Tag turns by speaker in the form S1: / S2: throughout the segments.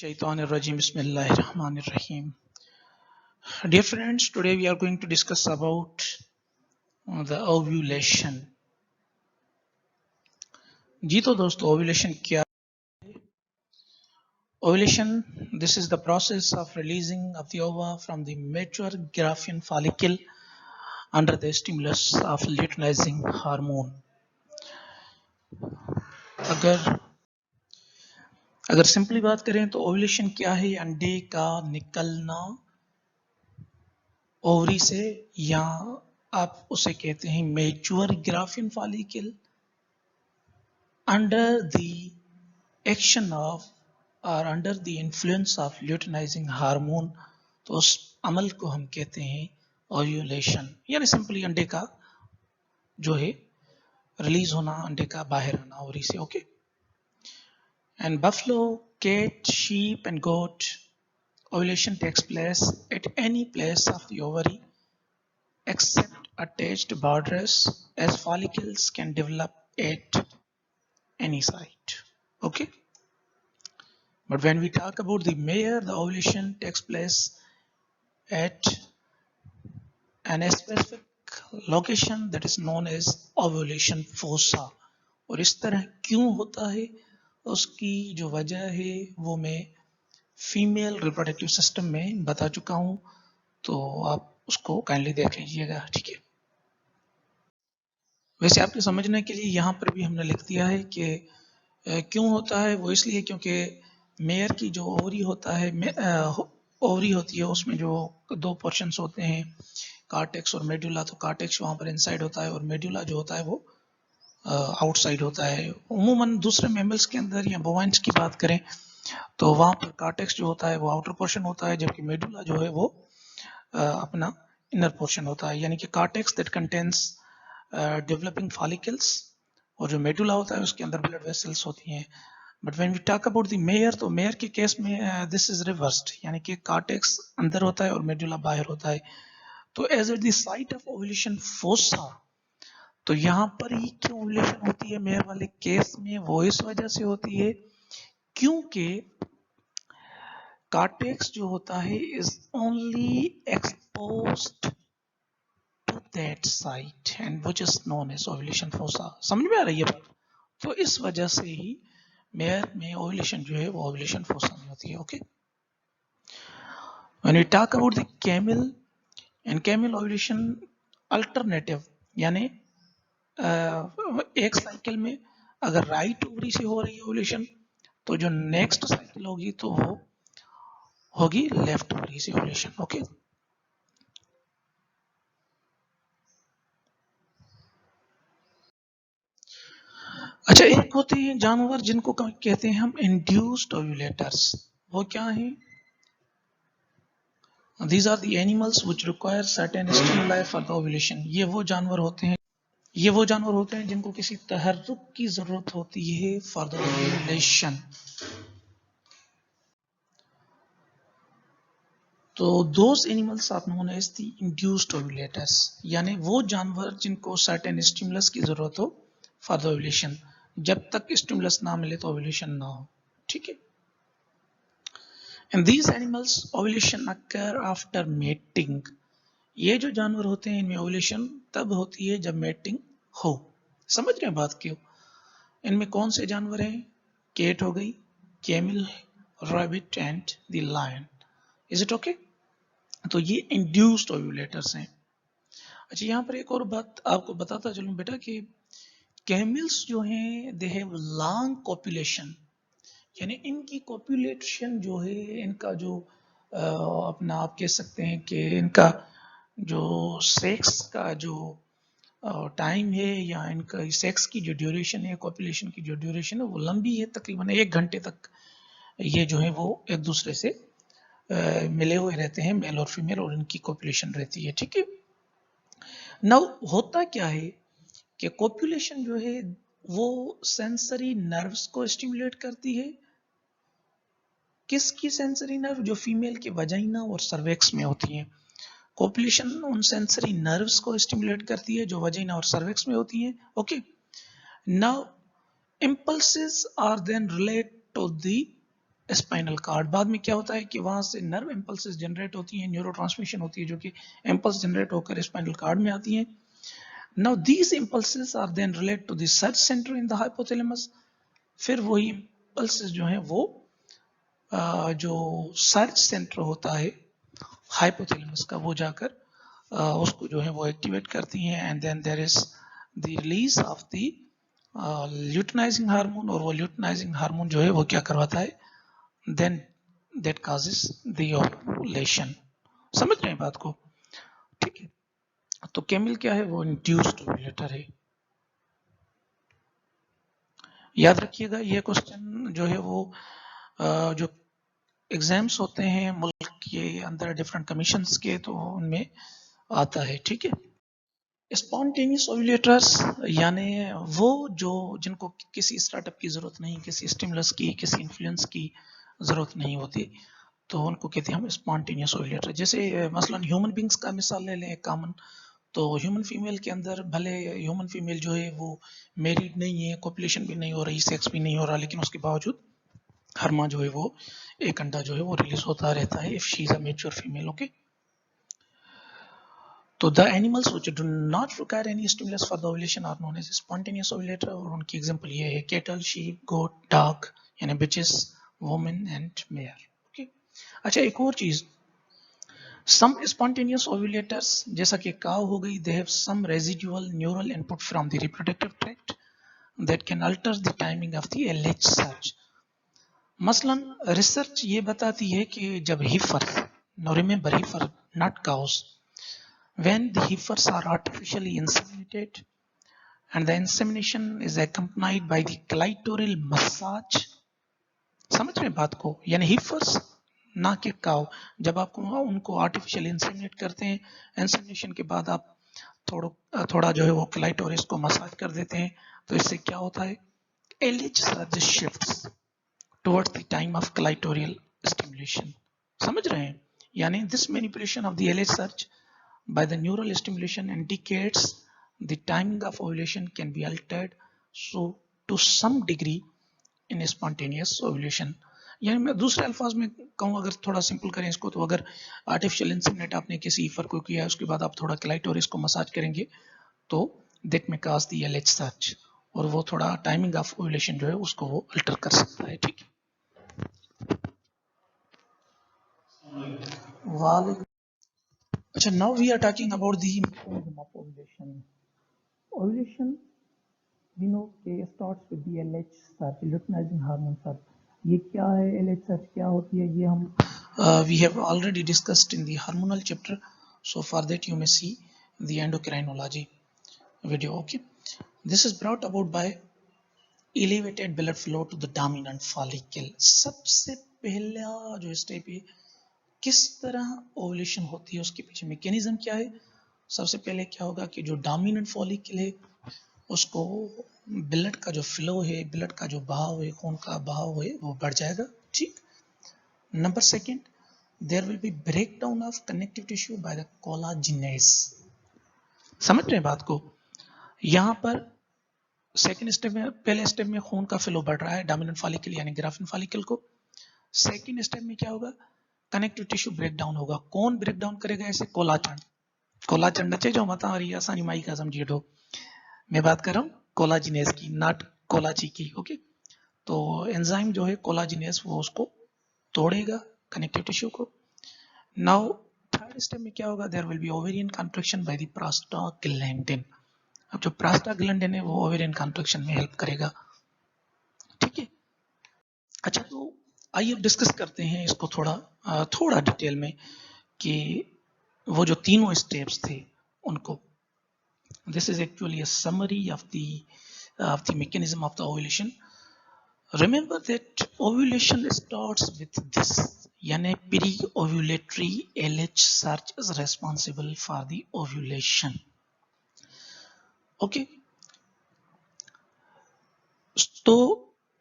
S1: Shaitanirrajim. Bismillahirrahmanirrahim. Dear friends, today we are going to discuss about the ovulation. जी तो दोस्तों ovulation क्या? Ovulation, this is the process of releasing of the ova from the mature Graafian follicle under the stimulus of luteinizing hormone. अगर simply बात करें तो ovulation क्या है? अंडे का निकलना ओवरी से, या आप उसे कहते हैं mature Graafian follicle under the action of or under the influence of luteinizing hormone, तो उस अमल को हम कहते हैं ओव्यूलेशन, यानी सिंपली अंडे का जो है रिलीज होना, अंडे का बाहर आना ओवरी से. Okay. And buffalo, cat, sheep and goat, ovulation takes place at any place of the ovary except attached borders, as follicles can develop at any site. Okay. But when we talk about the mare, the ovulation takes place at an specific location that is known as ovulation fossa. और इस तरह क्यों होता है, उसकी जो वजह है वो मैं फीमेल रिप्रोडक्टिव सिस्टम में बता चुका हूं, तो आप उसको काइंडली देख लीजिएगा. ठीक है. वैसे आपके समझने के लिए यहाँ पर भी हमने लिख दिया है कि क्यों होता है. वो इसलिए क्योंकि मेयर की जो ओवरी होता है, ओवरी होती है, उसमें जो दो पोर्शंस होते हैं, कार्टेक्स और मेडुला. तो कार्टेक्स वहाँ पर इनसाइड होता है और मेडुला जो होता है वो आउटसाइड होता है. उमूमन दूसरे मैमल्स के अंदर या बोवाइन्स की बात करें तो वहाँ पर कार्टेक्स जो होता है वो आउटर पोर्शन होता है, जबकि मेडुला जो है वो अपना इनर पोर्शन होता है. यानी कि cortex that contains developing follicles, और जो मेडुला होता है उसके अंदर ब्लड वेसल्स होती हैं. But when we talk about the mare, तो मेयर के केस में दिस इज रिवर्स्ड, यानी कि कार्टेक्स अंदर होता है और मेडुला बाहर होता है. तो as at the site of ovulation fossa, तो यहाँ पर ही क्यों ओव्यूलेशन होती है मेयर वाले केस में, वो इस वजह से होती है क्योंकि कार्टेक्स जो होता है is only exposed to that site and which is known as ovulation fossa. समझ में आ रही है बात? तो इस वजह से ही मेयर में ओव्यूलेशन जो है वो ओव्यूलेशन फोसा में होती है. Okay. When we talk about the camel, and camel ovulation alternative, यानी एक साइकिल में अगर राइट ओवरी से हो रही है ओव्यूलेशन, तो जो नेक्स्ट साइकिल होगी तो वो होगी लेफ्ट ओवरी से ओव्यूलेशन. ओके. अच्छा, एक होते हैं जानवर जिनको कहते हैं हम इंड्यूस्ड ओव्यूलेटर्स. वो क्या है? These are the animals which require certain stimuli for the ovulation. ये वो जानवर होते हैं जिनको किसी तहर्रुक की जरूरत होती है फॉर द ओव्यूलेशन. तो those animals are known as the induced ovulators, यानी वो जानवर जिनको certain stimulus की जरूरत हो फॉर द ओव्यूलेशन. जब तक स्टिमुलस ना मिले तो ओव्यूलेशन ना हो. ठीक है. And these animals ovulation occur after mating. ये जो जानवर होते हैं इनमें ओव्यूलेशन तब होती है जब मेटिंग हो. समझ रहे हैं बात क्यों? इनमें कौन से जानवर हैं? कैट हो गई, camel, rabbit and the lion. Is it okay? तो ये इंड्यूस्ड ओव्यूलेटर्स हैं. अच्छा, यहाँ पर एक और बात आपको बताता चलूं बेटा कि कैमल्स जो हैं दे हैव लॉन्ग कॉपुलेशन, यानी इनकी कॉपुलेशन जो है, इनका जो अपना आप कह सकते हैं कि इनका जो सेक्स का जो टाइम है या इनका सेक्स की जो ड्यूरेशन है, कॉपुलेशन की जो ड्यूरेशन है वो लंबी है. तकरीबन 1 घंटे तक ये जो है वो एक दूसरे से मिले हुए रहते हैं, मेल और फीमेल, और इनकी कॉपुलेशन रहती है. ठीक है. नाउ होता क्या है कि कॉपुलेशन जो है वो सेंसरी नर्व्स को स्टिमुलेट करती है. किसकी सेंसरी नर्व? जो फीमेल के वजाइना और सर्वेक्स में होती हैं. कॉपुलेशन उन सेंसरी नर्व्स को स्टिमुलेट करती है जो वजाइना और सर्वेक्स में होती हैं. Okay. Now impulses are then relayed to the spinal cord. बाद में क्या होता है कि वहां से नर्व इम्पल्सेस जनरेट होती हैं, न्यूरो ट्रांसमिशन होती है, जो कि इम्पल्स जनरेट होकर स्पाइनल कार्ड में आती हैं। Now these impulses are then relate to the surge centre in the hypothalamus. फिर वही इम्पल्सेस जो हैं वो जो सर्च सेंटर होता है हाइपोथैलेमस का, वो जाकर उसको जो है वो एक्टिवेट करती हैं, and then there is the release of the luteinizing hormone, और वो ल्यूटिनाइजिंग हार्मोन जो है वो क्या करवाता है, then that causes the ovulation। समझ रहे हैं बात को? ठीक है, तो केमिल क्या है, वो इंड्यूस्ड ओव्यूलेटर है। याद रखिएगा ये क्वेश्चन जो है वो जो एग्जाम्स होते हैं मुल्क के अंदर डिफरेंट कमीशंस के, तो उनमें आता है। ठीक है, स्पॉन्टेनियस ओव्यूलेटर्स यानी वो जो जिनको किसी स्टार्टअप की जरूरत नहीं, किसी स्टिमुलस की, किसी इन्फ्लुएंस की जरूरत नहीं होती, तो उनको कहते हैं हम स्पॉन्टेनियस ओव्यूलेटर। जैसे मसलन ह्यूमन बींग्स का मिसाल ले लें कॉमन, तो ह्यूमन फीमेल के अंदर भले ह्यूमन फीमेल जो है वो मैरिड नहीं है, कॉपुलेशन भी नहीं हो रही, सेक्स भी नहीं हो रहा, लेकिन उसके बावजूद हर माह जो है वो एक अंडा जो है वो रिलीज होता रहता है, if she is a mature female. Okay, तो the animals which do not require any stimulus for the ovulation are known as spontaneous ovulator, और उनकी एग्जांपल ये है कैटल, शीप, गोट, डॉग यानी bitches, women and mare. Okay, अच्छा एक और चीज, सम स्पॉन्टेनियस ओव्यूलेटर्स जैसा कि काउ हो गई, they have some residual neural input from the reproductive tract that can alter the timing of the LH surge. मसलन रिसर्च ये बताती है कि जब हीफर, now remember heifer not cows, when the heifers are artificially inseminated and the insemination is accompanied by the clitoral massage, समझ रहे हैं बात को, यानी हीफर्स ना कि काउ, जब आपको उनको आर्टिफिशियल इंसेमिनेट करते हैं, इंसेमिनेशन के बाद आप थोड़ा जो है वो क्लाइटोरिस को मसाज कर देते हैं, तो इससे क्या होता है, LH surge shifts towards the time of clitoral stimulation. समझ रहे हैं, यानी this manipulation of the LH surge by the neural stimulation indicates the timing of ovulation can be altered so to some degree in spontaneous ovulation। यानी मैं दूसरे अल्फाज में कहूँ, अगर थोड़ा सिंपल करें इसको, तो अगर आर्टिफिशियल इंसेमिनेट आपने किसी ईफर को किया, उसके बाद आप थोड़ा क्लाइटोरिस को मसाज करेंगे, तो दैट में काज दी एलएच सर्च, और वो थोड़ा टाइमिंग ऑफ ओव्यूलेशन जो है उसको वो अल्टर कर सकता है। ठीक है, वालेकुम। अच्छा, now we are talking about the mechanism of ovulation. Ovulation we know it starts with the LH search, luteinizing hormone search. ये क्या है, LH सर्च क्या होती है, ये हम we have already discussed in the hormonal chapter, so for that you may see the endocrinology video। Okay, this is brought about by elevated blood flow to the dominant follicle। सबसे पहला जो step है, किस तरह ovulation होती है, उसके पीछे मैकेनिज्म क्या है। सबसे पहले क्या होगा कि जो डोमिनेंट फॉलिकल है उसको ब्लड का जो फ्लो है, ब्लड का जो बहाव है, खून का बहाव है, वो बढ़ जाएगा। ठीक, number second, there will be break down of connective tissue by the collagenase. समझ रहे हैं बात को, यहाँ पर सेकंड स्टेप में, पहले स्टेप में खून का फ्लो बढ़ रहा है डोमिनेंट फॉलिकल यानी ग्राफिन फॉलिकल को। सेकंड स्टेप में क्या होगा, कनेक्टिव टिश्यू ब्रेक डाउन होगा। कौन ब्रेक डाउन करेगा ऐसे, कोलाजन। कोलाजन नचे जो मत रही आसानी माई का समझिए, तो मैं बात कर रहा हूँ कोलाजिनेस की, नॉट कोलाची की। ओके, तो एंजाइम जो है कोलाजिनेस वो उसको तोड़ेगा कनेक्टिव टिश्यू को। नाउ थर्ड स्टेप में क्या होगा, there will be ovarian contraction by the prostaglandin. अब जो प्रोस्टाग्लैंडिन है वो ओवेरियन कॉन्ट्रैक्शन में हेल्प करेगा। ठीक है, अच्छा तो आइए डिस्कस करते हैं इसको थोड़ा डिटेल में, कि वो जो तीनों स्टेप्स थे उनको। This is actually a summary of the mechanism of the ovulation. Remember that ovulation starts with this, यानी pre-ovulatory LH surge is responsible for the ovulation. Okay, तो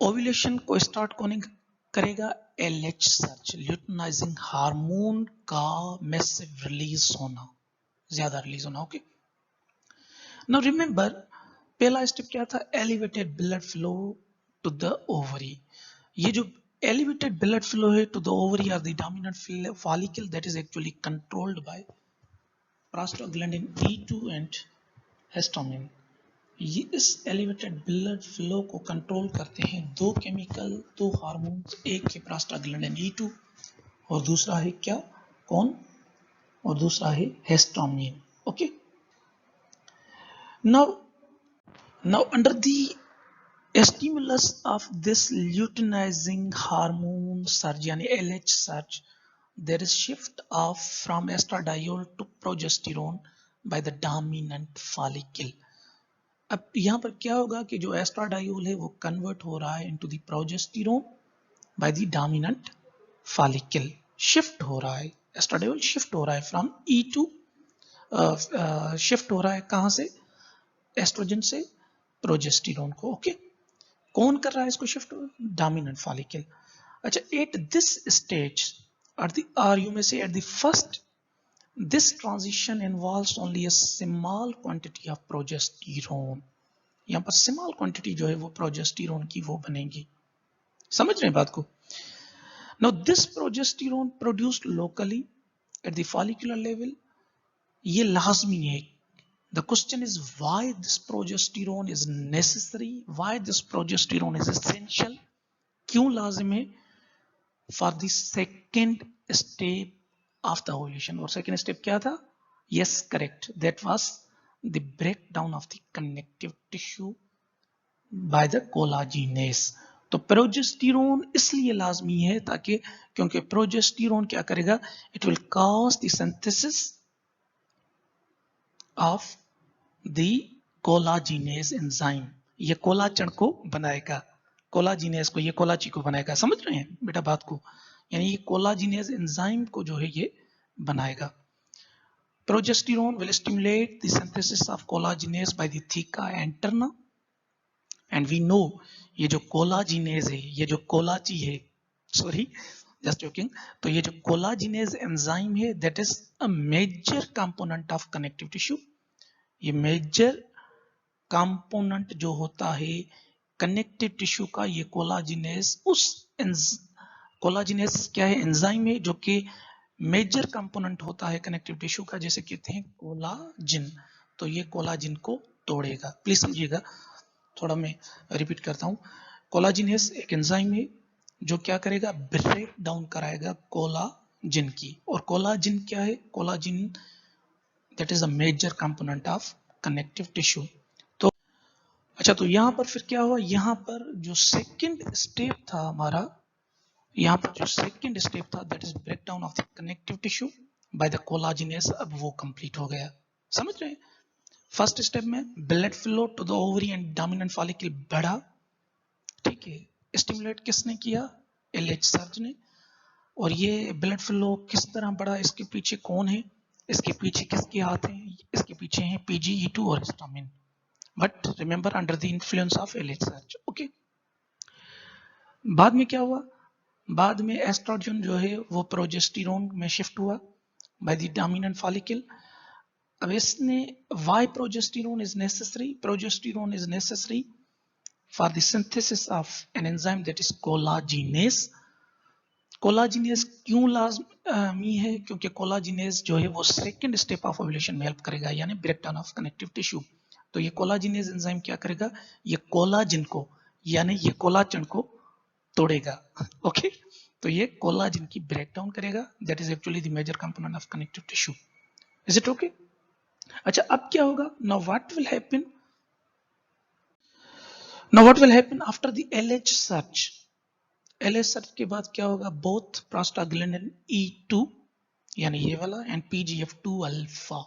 S1: ओव्यूलेशन को स्टार्ट कौन करेगा, LH सर्च, ल्यूटिनाइजिंग हार्मोन का massive release होना, ज्यादा release होना। Okay, now remember पहला स्टेप क्या था, elevated blood flow to the ovary. ये जो elevated blood flow है to the ovary or the dominant follicle, that is actually controlled by prostaglandin E2 and histamine. ये इस elevated blood flow को control करते हैं दो केमिकल, दो हार्मोन्स, एक है prostaglandin E2 और दूसरा है क्या, कौन, और दूसरा है histamine. Okay, now under the stimulus of this luteinizing hormone surge यानी LH surge, there is shift of from estradiol to progesterone by the dominant follicle. अब यहाँ पर क्या होगा कि जो एस्ट्राडायोल है वो कन्वर्ट हो रहा है into the progesterone by the dominant follicle. Shift हो रहा है, एस्ट्राडायोल शिफ्ट हो रहा है फ्रॉम E2, शिफ्ट हो रहा है कहाँ से, एस्ट्रोजन से प्रोजेस्टेरोन को. ओके, कौन कर रहा है इसको शिफ्ट, डोमिनेंट फॉलिकल. अच्छा, एट दिस स्टेज और यू में से at the first, this transition involves only a small quantity of progesterone. यहाँ पर small quantity जो है वो progesterone की वो बनेगी. समझ रहे हैं बात को. Now this progesterone produced locally at the follicular level, ये लाजमी है. The question is why this progesterone is necessary, why this progesterone is essential, क्यों लाजिम है, for the second step of the ovulation. और second step क्या था, yes correct, that was the breakdown of the connective tissue by the collagenase. तो progesterone इसलिए लाजमी है ताकि, क्योंकि प्रोजेस्टेरोन क्या करेगा, it will cause the synthesis of the collagenase enzyme. ये कोलाजन को बनाएगा, कोलाजिनेज को, ये कोलाची को बनाएगा. समझ रहे हैं बेटा बात को, यानी ये कोलाजिनेज एंजाइम को जो है ये बनाएगा. Progesterone will stimulate the synthesis of collagenase by the theca interna. And we know ये जो कोलाजिनेज है, ये जो कोलाची है, सॉरी जस्ट जोकिंग, तो ये जो कोलाजिनेज एंजाइम है that is a major component of connective tissue. ये मेजर कंपोनेंट जो होता है कनेक्टिव टिश्यू का, ये कोलाजिनेज, उस कोलाजिनेज क्या है, एंजाइम है जो कि मेजर कंपोनेंट होता है कनेक्टिव टिश्यू का, जैसे कहते हैं कोलाजिन. तो ये कोलाजिन को तोड़ेगा. प्लीज समझिएगा, थोड़ा मैं रिपीट करता हूँ. कोलाजिनेज एक एंजाइम है जो क्या करेगा, ब्रेक डाउन कराएगा कोलाजिन की. और कोलाजिन क्या है, collagen that is a major component of connective tissue. तो अच्छा, तो यहाँ पर फिर क्या हुआ, यहाँ पर जो सेकेंड स्टेप था हमारा, यहाँ पर जो सेकेंड स्टेप था that is breakdown of the connective tissue by the collagenase, अब वो कंप्लीट हो गया. समझ रहे हैं. फर्स्ट स्टेप में blood flow to the ovary and dominant follicle बढ़ा, ठीक है. स्टिमुलेट किसने किया, LH सर्ज ने. और ये ब्लड फ्लो किस तरह बढ़ा, इसके पीछे कौन है, इसके पीछे किसके हाथ हैं, इसके पीछे हैं PGE2 और histamine. But remember under the influence of LH surge. Okay, बाद में क्या हुआ, बाद में एस्ट्रोजन जो है वो प्रोजेस्टेरोन में शिफ्ट हुआ बाय द डोमिनेंट फॉलिकल. अब इसने, why progesterone is necessary, progesterone is necessary for the synthesis of an enzyme that is collagenase. Collagenase क्यों लाजमी है, क्योंकि कोलाजिनेज जो है वो सेकंड स्टेप ऑफ ओव्यूलेशन में हेल्प करेगा, यानी ब्रेकडाउन ऑफ कनेक्टिव टिश्यू. तो ये कोलाजिनेज एंजाइम क्या करेगा, ये कोलाजिन को, यानी ये कोलाजन को तोड़ेगा. ओके, तो ये कोलाजिन की ब्रेकडाउन करेगा, that is actually the major component of connective tissue. Is it okay. अच्छा, अब क्या होगा, now what will happen, now what will happen after the LH surge. LH surge के बाद क्या होगा, बोथ प्रोस्टाग्लैंडिन E2 यानी ये वाला and PGF2 alpha,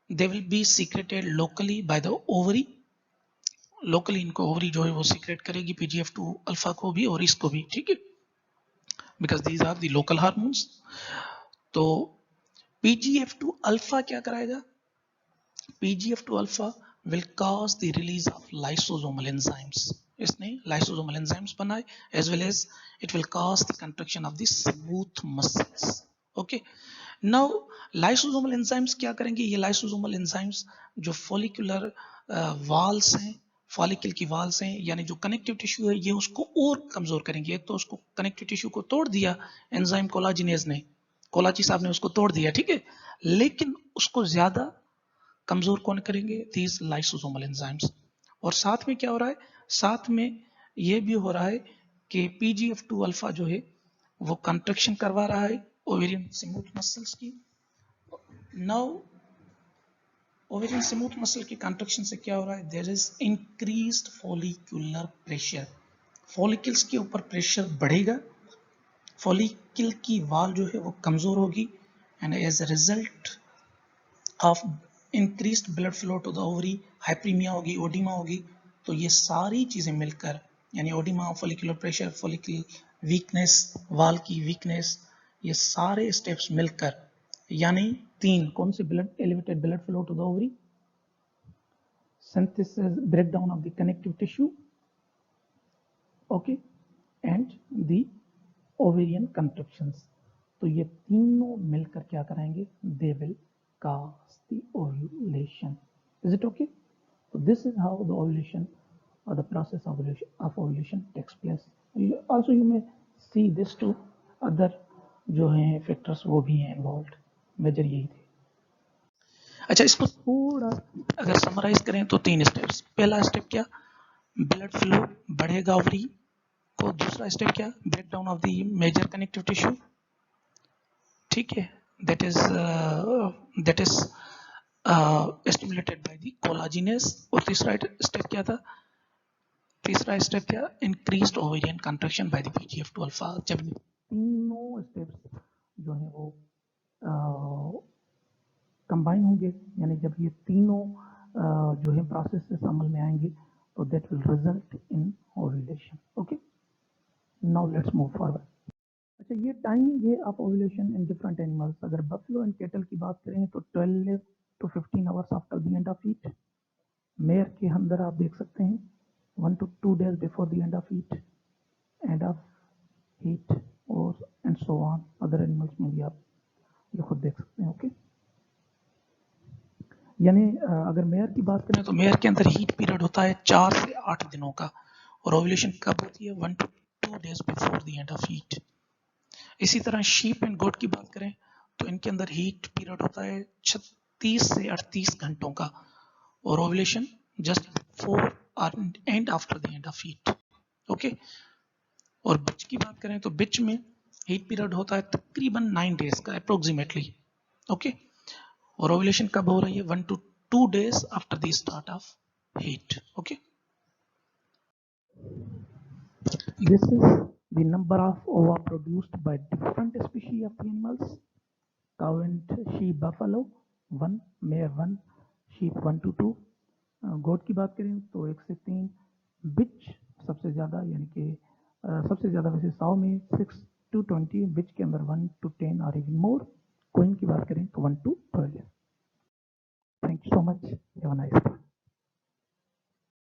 S1: they will be secreted locally by the ovary. Locally इनको ओवरी जो है वो सीक्रेट करेगी PGF2 अल्फा को भी और इसको भी, ठीक है, because these are the local hormones. तो PGF2 अल्फा क्या कराएगा, PGF2 alpha will cause the release of lysosomal enzymes. इसने lysosomal enzymes बनाए, as well as it will cause the contraction of the smooth muscles. Okay. Now lysosomal enzymes क्या करेंगे, ये lysosomal enzymes जो follicular walls हैं, follicle की Waals हैं यानी जो कनेक्टिव टिश्यू है ये उसको और कमज़ोर करेंगे। एक तो उसको कनेक्टिव टिश्यू को तोड़ दिया एंजाइम कोलाजिनेज ने, कोलाची साहब ने उसको तोड़ दिया, ठीक है, लेकिन उसको ज़्यादा कमज़ोर कौन करेंगे? These lysosomal enzymes. और साथ में क्या हो रहा है? साथ में ये भी हो रहा है कि PGF2 अल्फा जो है वो कंट्रक्शन करवा रहा है ओवेरियन स्मूथ मसल्स की। नाउ ओवेरियन स्मूथ मसल की कंट्रक्शन से क्या हो रहा है? There is increased follicular pressure, follicles के ऊपर प्रेशर बढ़ेगा, फॉलिकल की वाल जो है वो कमजोर होगी, and as a result of increased blood flow to the ovary hyperaemia होगी, ओडिमा होगी। तो ये सारी चीजें मिलकर यानी oedema, follicular pressure, follicle weakness, wall की वीकनेस, ये सारे स्टेप्स मिलकर यानी तीन कौन से? Blood, elevated blood flow to the ovary, synthesis, breakdown of the connective tissue, okay, and the ovarian contractions। तो ये तीनों मिलकर क्या कराएंगे? They will cause the ovulation। Is it okay? So this is how the ovulation or the process of ovulation takes place। Also you may see this too, other जो हैं factors वो भी हैं इन्वॉल्व, मेजर यही थे। अच्छा, इसको थोड़ा अगर समराइज करें तो तीन स्टेप्स। पहला स्टेप क्या? ब्लड फ्लो बढ़ेगा ओवरी को। दूसरा स्टेप क्या? Breakdown of the major connective tissue, ठीक है, that is stimulated by the collagenase. और तीसरा स्टेप क्या था? तीसरा स्टेप क्या? Increased ovarian contraction by the PGF2 alpha. जब तीनों स्टेप्स जो है वो कंबाइन होंगे यानी जब ये तीनों जो है प्रोसेस अमल में आएंगे तो that will result in ovulation. Okay, now let's move forward. अच्छा, ये टाइमिंग है of ovulation in different animals. अगर बफलो एंड कैटल की बात करें तो 12 to 15 hours after the end of heat. Mayor के अंदर आप देख सकते हैं 1 to 2 days before the end of heat, end of heat और and so on. Other animals में भी आप ये खुद देख सकते हैं। ओके, यानी अगर मेयर की बात करें तो मेयर के अंदर हीट पीरियड होता है 4 से 8 दिनों का, और ओव्यूलेशन कब होती है? 1 to 2 days before the end of heat. इसी तरह शीप एंड गोट की बात करें तो इनके अंदर हीट पीरियड होता है 36 से 38 घंटों का, और ovulation just before and after the end of heat. Okay, और बिच की बात करें तो बिच में हीट पीरियड होता है तकरीबन 9 days का अप्रोक्सीमेटली। ओके, और ओव्यूलेशन कब हो रही है? 1 to 2 days after the start of heat. Okay, this is the number of ova produced by different species of animals: cow and sheep, buffalo 1, mare 1, sheep 1 to 2। गोट की बात करें तो 1 से 3, बिच सबसे ज़्यादा यानी कि सबसे ज़्यादा वैसे 100 में 6 to 20, बिच के अंदर 1 to 10 और इवन मोर। कोइन की बात करें तो 1 to 12। Thank you so much, have a nice day.